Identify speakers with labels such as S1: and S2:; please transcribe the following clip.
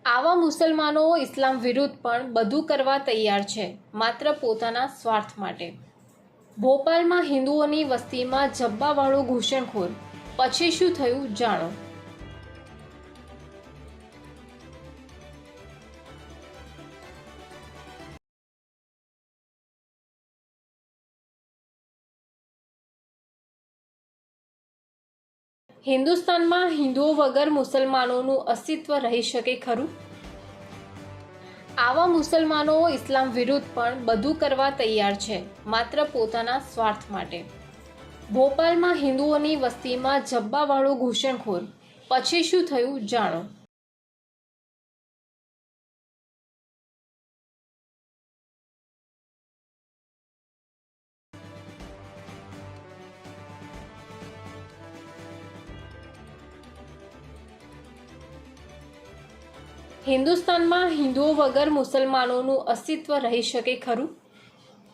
S1: આવા મુસલમાનો ઇસ્લામ વિરુદ્ધ પણ બધું કરવા તૈયાર છે, માત્ર પોતાના સ્વાર્થ માટે. ભોપાલમાં હિન્દુઓની વસ્તીમાં જબ્બાવાળો ઘૂસણખોર, પછી શું થયું જાણો. હિન્દુસ્તાનમાં હિન્દુઓ વગર મુસલમાનોનું અસ્તિત્વ રહી શકે ખરું? આવા મુસલમાનો ઇસ્લામ વિરુદ્ધ પણ બધું કરવા તૈયાર છે, માત્ર પોતાના સ્વાર્થ માટે. ભોપાલમાં હિન્દુઓની વસ્તીમાં જબ્બાવાળો ઘૂસણખોર, પછી શું થયું જાણો. હિન્દુસ્તાનમાં હિન્દુઓ વગર મુસલમાનોનું અસ્તિત્વ રહી શકે ખરું?